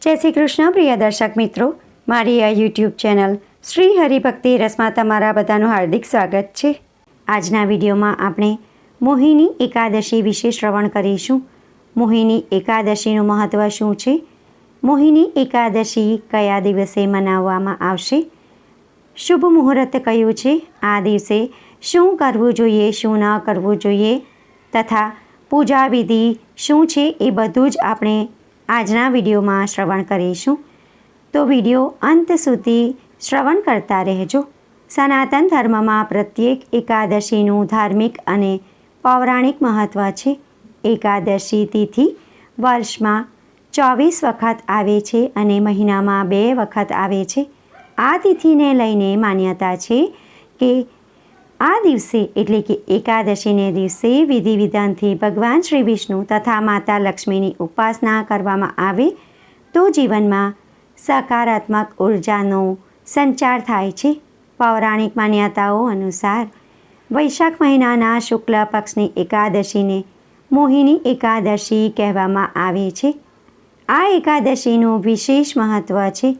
જય શ્રી કૃષ્ણ પ્રિય દર્શક મિત્રો, મારી આ યુટ્યુબ ચેનલ શ્રી હરિભક્તિ રસમાં તમારા બધાનું હાર્દિક સ્વાગત છે. આજના વિડીયોમાં આપણે મોહિની એકાદશી વિશે શ્રવણ કરીશું. મોહિની એકાદશીનું મહત્ત્વ શું છે? મોહિની એકાદશી કયા દિવસે મનાવવામાં આવશે? શુભ મુહૂર્ત કયું છે? આ દિવસે શું કરવું જોઈએ, શું ન કરવું જોઈએ તથા પૂજા વિધિ શું છે એ બધું જ આપણે આજના વિડીયોમાં શ્રવણ કરીશું. તો વિડીયો અંત સુધી શ્રવણ કરતા રહેજો. સનાતન ધર્મમાં પ્રત્યેક એકાદશીનું ધાર્મિક અને પૌરાણિક મહત્ત્વ છે. એકાદશી તિથિ વર્ષમાં 24 વખત આવે છે અને મહિનામાં 2 વખત આવે છે. આ તિથિને લઈને માન્યતા છે કે આ દિવસે એટલે કે એકાદશીને દિવસે વિધિ વિધાનથી ભગવાન શ્રી વિષ્ણુ તથા માતા લક્ષ્મીની ઉપાસના કરવામાં આવે તો જીવનમાં સકારાત્મક ઉર્જાનો સંચાર થાય છે. પૌરાણિક માન્યતાઓ અનુસાર વૈશાખ મહિનાના શુક્લ પક્ષની એકાદશીને મોહિની એકાદશી કહેવામાં આવે છે. આ એકાદશીનું વિશેષ મહત્ત્વ છે.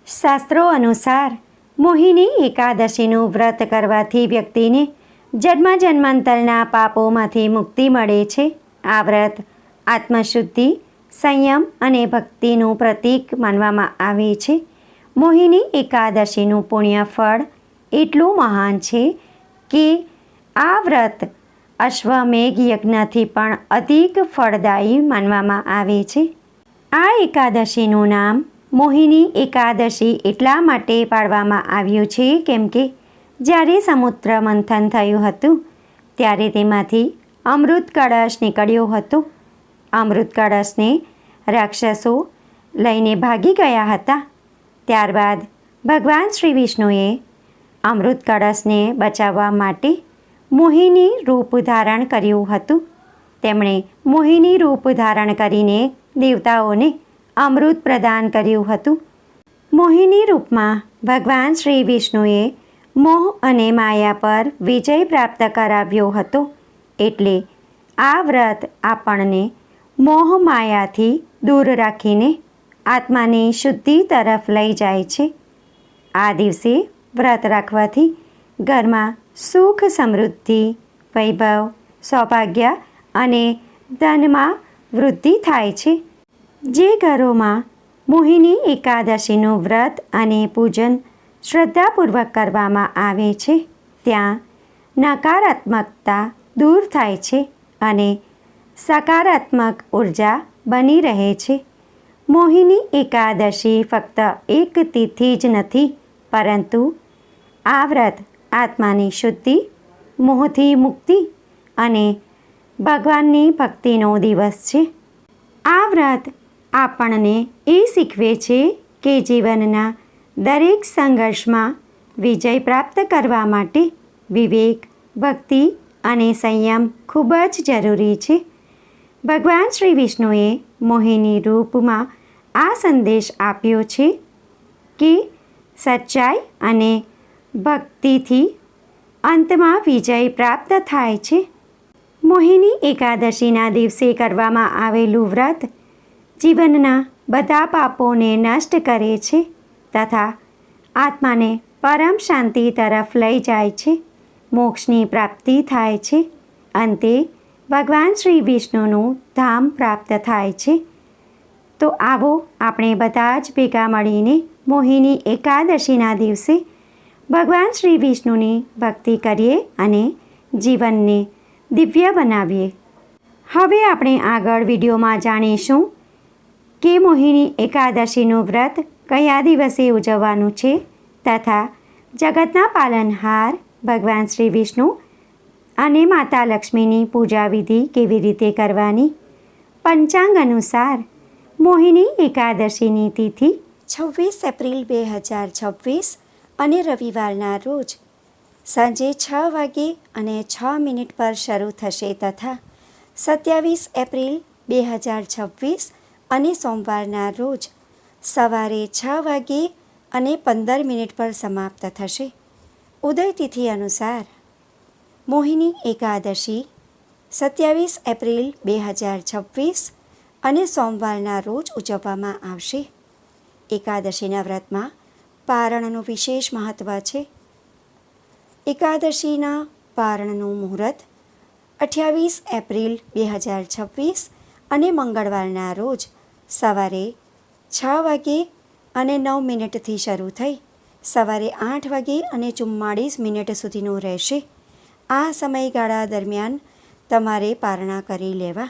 શાસ્ત્રો અનુસાર મોહિની એકાદશીનું વ્રત કરવાથી વ્યક્તિને જન્મ જન્માંતરના પાપોમાંથી મુક્તિ મળે છે. આ વ્રત આત્મશુદ્ધિ, સંયમ અને ભક્તિનું પ્રતીક માનવામાં આવે છે. મોહિની એકાદશીનું પુણ્ય ફળ એટલું મહાન છે કે આ વ્રત અશ્વમેઘ યજ્ઞથી પણ અધિક ફળદાયી માનવામાં આવે છે. આ એકાદશીનું નામ મોહિની એકાદશી એટલા માટે પાડવામાં આવ્યું છે કેમ કે જ્યારે સમુદ્ર મંથન થયું હતું ત્યારે તેમાંથી અમૃત કળશ નીકળ્યો હતો. અમૃત કળશને રાક્ષસો લઈને ભાગી ગયા હતા. ત્યારબાદ ભગવાન શ્રી વિષ્ણુએ અમૃત કળશને બચાવવા માટે મોહિની રૂપ ધારણ કર્યું હતું. તેમણે મોહિની રૂપ ધારણ કરીને દેવતાઓને અમૃત પ્રદાન કર્યું હતું. મોહિની રૂપમાં ભગવાન શ્રી વિષ્ણુએ મોહ અને માયા પર વિજય પ્રાપ્ત કરાવ્યો હતો. એટલે આ વ્રત આપણને મોહ માયાથી દૂર રાખીને આત્માની શુદ્ધિ તરફ લઈ જાય છે. આ દિવસે વ્રત રાખવાથી ઘરમાં સુખ, સમૃદ્ધિ, વૈભવ, સૌભાગ્ય અને ધનમાં વૃદ્ધિ થાય છે. જે ઘરોમાં મોહિની એકાદશીનું વ્રત અને પૂજન શ્રદ્ધાપૂર્વક કરવામાં આવે છે ત્યાં નકારાત્મકતા દૂર થાય છે અને સકારાત્મક ઉર્જા બની રહે છે. મોહિની એકાદશી ફક્ત એક તિથિ જ નથી, પરંતુ આ વ્રત આત્માની શુદ્ધિ, મોહથી મુક્તિ અને ભગવાનની ભક્તિનો દિવસ છે. આ વ્રત આપણને એ શીખવે છે કે જીવનના દરેક સંઘર્ષમાં વિજય પ્રાપ્ત કરવા માટે વિવેક, ભક્તિ અને સંયમ ખૂબ જ જરૂરી છે. ભગવાન શ્રી વિષ્ણુએ મોહિની રૂપમાં આ સંદેશ આપ્યો છે કે સચ્ચાઈ અને ભક્તિથી અંતમાં વિજય પ્રાપ્ત થાય છે. મોહિની એકાદશીના દિવસે કરવામાં આવેલું વ્રત જીવનના બધા પાપોને નષ્ટ કરે છે તથા આત્માને પરમ શાંતિ તરફ લઈ જાય છે. મોક્ષની પ્રાપ્તિ થાય છે. અંતે ભગવાન શ્રી વિષ્ણુનું ધામ પ્રાપ્ત થાય છે. તો આવો આપણે બધા જ ભેગા મળીને મોહિની એકાદશીના દિવસે ભગવાન શ્રી વિષ્ણુની ભક્તિ કરીએ અને જીવનને દિવ્ય બનાવીએ. હવે આપણે આગળ વિડીયોમાં જાણીશું કે મોહિની એકાદશીનું વ્રત કયા દિવસે ઉજવવાનું છે તથા જગતના પાલનહાર ભગવાન શ્રી વિષ્ણુ અને માતા લક્ષ્મીની પૂજા વિધિ કેવી રીતે કરવાની. પંચાંગ અનુસાર મોહિની એકાદશીની તિથિ 26 એપ્રિલ 2026 અને રવિવારના રોજ સાંજે 6 વાગે અને 6 મિનિટ પર શરૂ થશે તથા 27 એપ્રિલ 2026 અને સોમવારના રોજ સવારે 6 વાગે અને 15 મિનિટ પર સમાપ્ત થશે. ઉદય તિથિ અનુસાર મોહિની એકાદશી 27 એપ્રિલ 2026 અને સોમવારના રોજ ઉજવવામાં આવશે. એકાદશીના વ્રતમાં પારણનું વિશેષ મહત્ત્વ છે. એકાદશીના પારણનું મુહૂર્ત 28 એપ્રિલ 2026 અને મંગળવારના રોજ સવારે 6:09 શરૂ થઈ સવારે 8:44 સુધીનું રહેશે. આ સમયગાળા દરમિયાન તમારે પારણા કરી લેવા.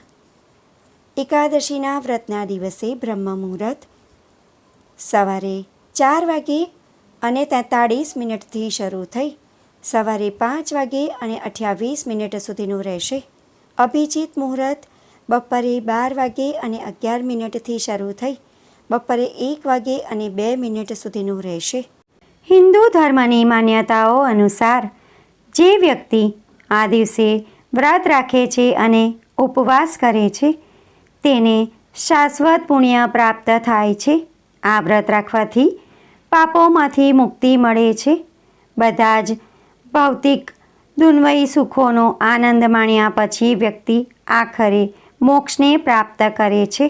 એકાદશીના વ્રતના દિવસે બ્રહ્મ મુહૂર્ત સવારે 4:43 શરૂ થઈ સવારે 5:28 સુધીનું રહેશે. અભિજીત મુહૂર્ત બપોરે 12:11 શરૂ થઈ બપોરે 1:02 સુધીનું રહેશે. હિન્દુ ધર્મની માન્યતાઓ અનુસાર જે વ્યક્તિ આ દિવસે વ્રત રાખે છે અને ઉપવાસ કરે છે તેને શાશ્વત પુણ્ય પ્રાપ્ત થાય છે. આ વ્રત રાખવાથી પાપોમાંથી મુક્તિ મળે છે. બધા જ ભૌતિક દુન્વયી સુખોનો આનંદ માણ્યા પછી વ્યક્તિ આખરે મોક્ષને પ્રાપ્ત કરે છે.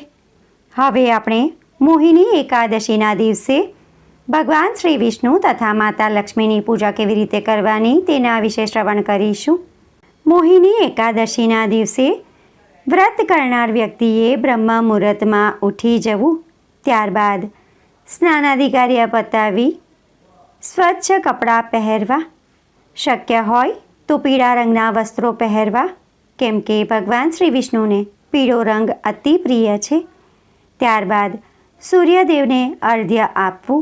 હવે આપણે મોહિની એકાદશીના દિવસે ભગવાન શ્રી વિષ્ણુ તથા માતા લક્ષ્મીની પૂજા કેવી રીતે કરવાની તેના વિશે શ્રવણ કરીશું. મોહિની એકાદશીના દિવસે વ્રત કરનાર વ્યક્તિએ બ્રહ્મ મુહૂર્તમાં ઉઠી જવું. ત્યારબાદ સ્નાનાદિ કાર્ય પતાવી સ્વચ્છ કપડાં પહેરવા. શક્ય હોય તો પીળા રંગના વસ્ત્રો પહેરવા, કેમ કે ભગવાન શ્રી વિષ્ણુને પીળો રંગ અતિ પ્રિય છે. ત્યારબાદ સૂર્યદેવને અર્ઘ્ય આપવું.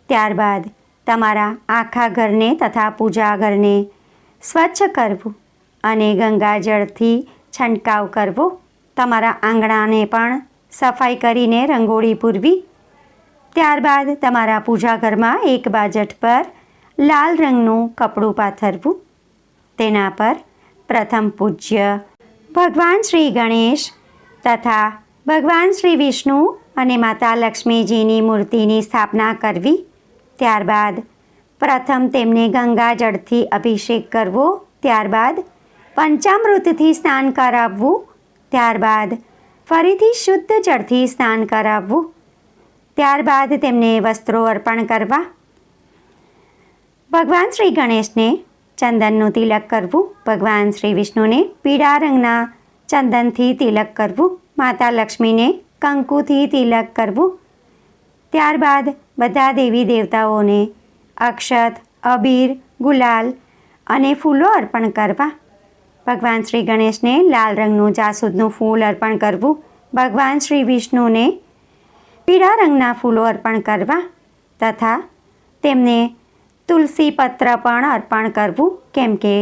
ત્યારબાદ તમારા આખા ઘરને તથા પૂજા ઘરને સ્વચ્છ કરવું અને ગંગાજળથી છંટકાવ કરવો. તમારા આંગણાને પણ સફાઈ કરીને રંગોળી પૂરવી. ત્યારબાદ તમારા પૂજા ઘરમાં એક બાજટ પર લાલ રંગનું કપડું પાથરવું. તેના પર પ્રથમ પૂજ્ય ભગવાન શ્રી ગણેશ તથા ભગવાન શ્રી વિષ્ણુ અને માતા લક્ષ્મીજીની મૂર્તિની સ્થાપના કરવી. ત્યારબાદ પ્રથમ તેમને ગંગાજળથી અભિષેક કરવો. ત્યારબાદ પંચામૃતથી સ્નાન કરાવવું. ત્યારબાદ ફરીથી શુદ્ધ જળથી સ્નાન કરાવવું. ત્યારબાદ તેમને વસ્ત્રો અર્પણ કરવા. ભગવાન શ્રી ગણેશને ચંદનનું તિલક કરવું. ભગવાન શ્રી વિષ્ણુને પીળા રંગના ચંદનથી તિલક કરવું. માતા લક્ષ્મીને કંકુથી તિલક કરવું. ત્યારબાદ બધા દેવી દેવતાઓને અક્ષત, અબીર, ગુલાલ અને ફૂલો અર્પણ કરવા. ભગવાન શ્રી ગણેશને લાલ રંગનું જાસૂદનું ફૂલ અર્પણ કરવું. ભગવાન શ્રી વિષ્ણુને પીળા રંગના ફૂલો અર્પણ કરવા તથા તેમને તુલસી પત્ર પણ અર્પણ કરવું, કેમ કે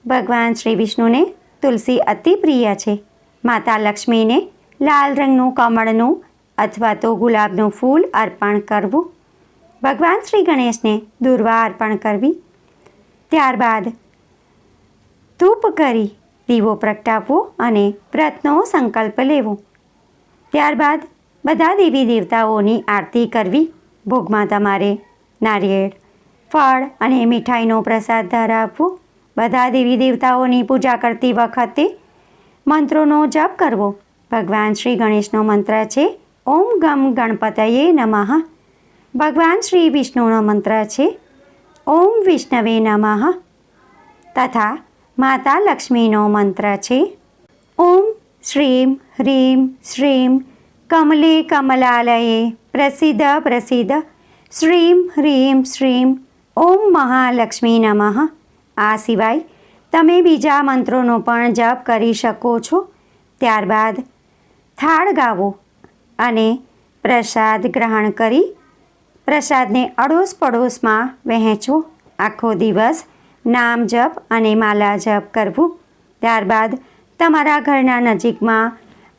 ભગવાન શ્રી વિષ્ણુને તુલસી અતિ પ્રિય છે. માતા લક્ષ્મીને લાલ રંગનું કમળનું અથવા તો ગુલાબનું ફૂલ અર્પણ કરવું. ભગવાન શ્રી ગણેશને દુર્વા અર્પણ કરવી. ત્યારબાદ ધૂપ કરી દીવો પ્રગટાવવો અને વ્રતનો સંકલ્પ લેવો. ત્યારબાદ બધા દેવી દેવતાઓની આરતી કરવી. ભોગમાં તમારે નારિયેળ, ફળ અને મીઠાઈનો પ્રસાદ ધરાવવો. બધા દેવી દેવતાઓની પૂજા કરતી વખતે મંત્રોનો જપ કરવો. ભગવાન શ્રી ગણેશનો મંત્ર છે ઓમ ગમ ગણપતયે નમઃ. ભગવાન શ્રી વિષ્ણુનો મંત્ર છે ઓમ વિષ્ણવે નમઃ. તથા માતા લક્ષ્મીનો મંત્ર છે ઓમ શ્રીમ હ્રીમ શ્રીમ કમલે કમલાલયે પ્રસિદ્ધ પ્રસિદ્ધ શ્રીમ હ્રીમ શ્રીમ ઓમ મહાલક્ષ્મી નમઃ. આ સિવાય તમે બીજા મંત્રોનો પણ જપ કરી શકો છો. ત્યારબાદ થાળ ગાવો અને પ્રસાદ ગ્રહણ કરી પ્રસાદને અડોશ પડોશમાં વહેંચવો. આખો દિવસ નામ જપ અને માલા જપ કરવું. ત્યારબાદ તમારા ઘરના નજીકમાં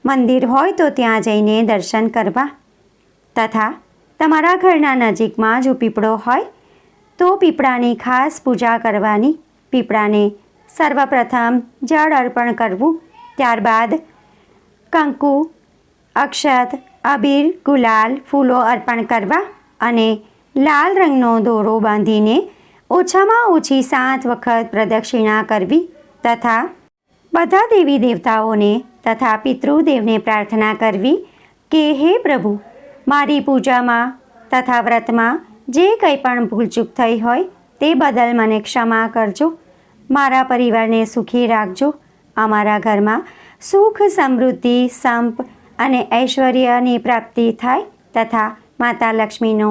મંદિર હોય તો ત્યાં જઈને દર્શન કરવા તથા તમારા ઘરના નજીકમાં જો પીપળો હોય તો પીપળાની ખાસ પૂજા કરવાની. પીપળાને સર્વપ્રથમ જળ અર્પણ કરવું. ત્યારબાદ કંકુ, અક્ષત, અબીર, ગુલાલ, ફૂલો અર્પણ કરવા અને લાલ રંગનો દોરો બાંધીને ઓછામાં ઓછી 7 વખત પ્રદક્ષિણા કરવી તથા બધા દેવી દેવતાઓને તથા પિતૃદેવને પ્રાર્થના કરવી કે હે પ્રભુ, મારી પૂજામાં તથા વ્રતમાં જે કંઈ પણ ભૂલચૂક થઈ હોય તે બદલ મને ક્ષમા કરજો. મારા પરિવારને સુખી રાખજો. અમારા ઘરમાં સુખ, સમૃદ્ધિ, સંપ અને ઐશ્વર્યની પ્રાપ્તિ થાય તથા માતા લક્ષ્મીનો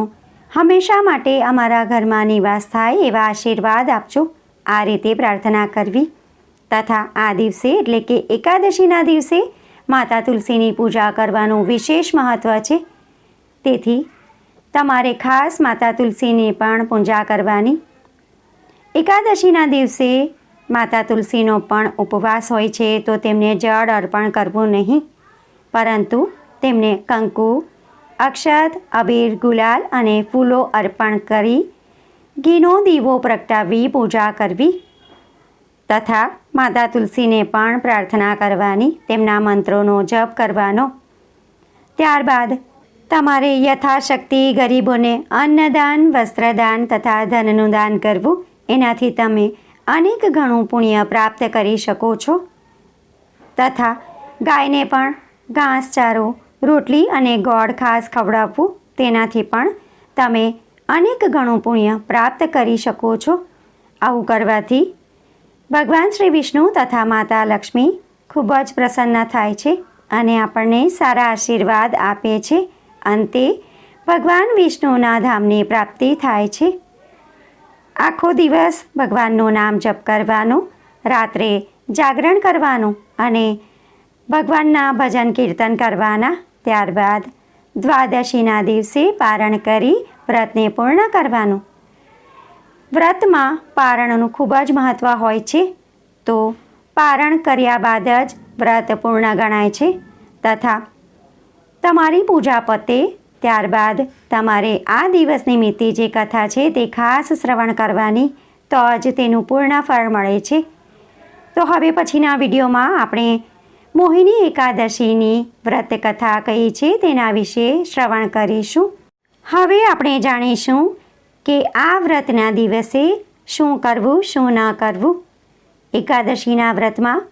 હંમેશા માટે અમારા ઘરમાં નિવાસ થાય એવા આશીર્વાદ આપજો. આ રીતે પ્રાર્થના કરવી તથા આ દિવસે એટલે કે એકાદશીના દિવસે માતા તુલસીની પૂજા કરવાનું વિશેષ મહત્ત્વ છે. તેથી તમારે ખાસ માતા તુલસીની પણ પૂજા કરવાની. એકાદશીના દિવસે માતા તુલસીનો પણ ઉપવાસ હોય છે, તો તેમને જળ અર્પણ કરવું નહીં, પરંતુ તેમને કંકુ, અક્ષત, અબીર, ગુલાલ અને ફૂલો અર્પણ કરી ઘીનો દીવો પ્રગટાવી પૂજા કરવી તથા માતા તુલસીને પણ પ્રાર્થના કરવાની, તેમના મંત્રોનો જપ કરવાનો. ત્યારબાદ તમારે યથાશક્તિ ગરીબોને અન્નદાન, વસ્ત્રદાન તથા ધનનું દાન કરવું. એનાથી તમે અનેક ગણું પુણ્ય પ્રાપ્ત કરી શકો છો. તથા ગાયને પણ ઘાસચારો, રોટલી અને ગોળ ખાસ ખવડાવવું. તેનાથી પણ તમે અનેક ગણું પુણ્ય પ્રાપ્ત કરી શકો છો. આવું કરવાથી ભગવાન શ્રી વિષ્ણુ તથા માતા લક્ષ્મી ખૂબ જ પ્રસન્ન થાય છે અને આપણને સારા આશીર્વાદ આપે છે. અંતે ભગવાન વિષ્ણુના ધામની પ્રાપ્તિ થાય છે. આખો દિવસ ભગવાનનું નામ જપ કરવાનું, રાત્રે જાગરણ કરવાનું અને ભગવાનના ભજન કીર્તન કરવાના. ત્યારબાદ દ્વાદશીના દિવસે પારણ કરી વ્રતને પૂર્ણ કરવાનું. વ્રતમાં પારણનું ખૂબ જ મહત્ત્વ હોય છે, તો પારણ કર્યા બાદ જ વ્રત પૂર્ણ ગણાય છે. તથા તમારી પૂજા પતે ત્યારબાદ તમારે આ દિવસ નિમિત્તે જે કથા છે તે ખાસ શ્રવણ કરવાની, તો જ તેનું પૂર્ણ ફળ મળે છે. તો હવે પછીના વિડીયોમાં આપણે મોહિની એકાદશીની વ્રત કથા કઈ છે તેના વિશે શ્રવણ કરીશું. હવે આપણે જાણીશું કે આ વ્રતના દિવસે શું કરવું, શું ન કરવું. એકાદશીના વ્રતમાં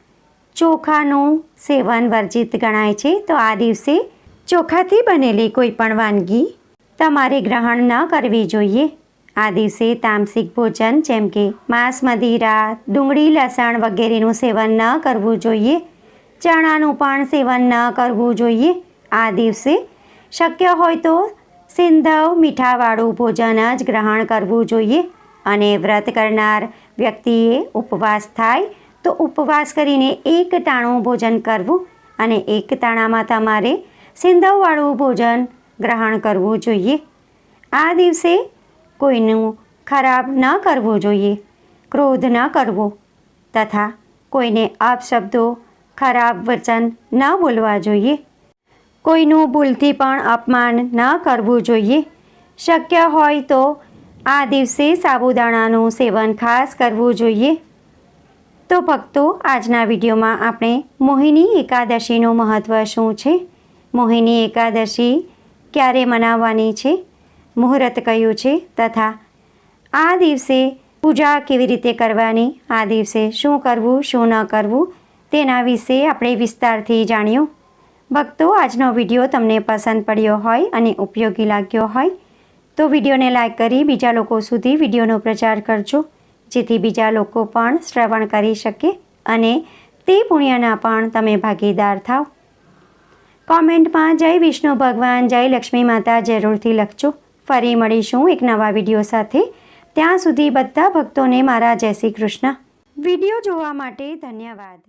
ચોખાનું સેવન વર્જિત ગણાય છે, તો આ દિવસે ચોખાથી બનેલી કોઈ પણ વાનગી તમારે ગ્રહણ ન કરવી જોઈએ. આ દિવસે તામસિક ભોજન જેમ કે માંસ, મદિરા, ડુંગળી, લસણ વગેરેનું સેવન ન કરવું જોઈએ. ચણાનું પણ સેવન ન કરવું જોઈએ. આ દિવસે શક્ય હોય તો સિંધવ મીઠાવાળું ભોજન જ ગ્રહણ કરવું જોઈએ. અને વ્રત કરનાર વ્યક્તિએ ઉપવાસ થાય તો ઉપવાસ કરીને એક ટાણું ભોજન કરવું અને એક ટાણામાં તમારે સિંધવવાળું ભોજન ગ્રહણ કરવું જોઈએ. આ દિવસે કોઈનું ખરાબ ન કરવું જોઈએ, ક્રોધ ન કરવો તથા કોઈને અપશબ્દો, ખરાબ વચન ન બોલવા જોઈએ. કોઈનું ભૂલથી પણ અપમાન ન કરવું જોઈએ. શક્ય હોય તો આ દિવસે સાબુદાણાનું સેવન ખાસ કરવું જોઈએ. તો ભક્તો, આજના વિડીયોમાં આપણે મોહિની એકાદશીનું મહત્ત્વ શું છે, મોહિની એકાદશી ક્યારે મનાવવાની છે, મુહૂર્ત કયું છે તથા આ દિવસે પૂજા કેવી રીતે કરવાની, આ દિવસે શું કરવું, શું ન કરવું, તેના વિશે આપણે વિસ્તારથી જાણ્યું. ભક્તો, આજનો વિડીયો તમને પસંદ પડ્યો હોય અને ઉપયોગી લાગ્યો હોય તો વિડીયોને લાઈક કરી બીજા લોકો સુધી વિડીયોનો પ્રચાર કરજો, જેથી બીજા લોકો પણ શ્રવણ કરી શકે અને તે પુણ્યના પણ તમે ભાગીદાર થાવ. કોમેન્ટમાં જય વિષ્ણુ ભગવાન, જય લક્ષ્મી માતા જરૂરથી લખજો. ફરી મળીશું એક નવા વિડીયો સાથે. ત્યાં સુધી બધા ભક્તોને મારા જય શ્રી કૃષ્ણ. વિડીયો જોવા માટે ધન્યવાદ.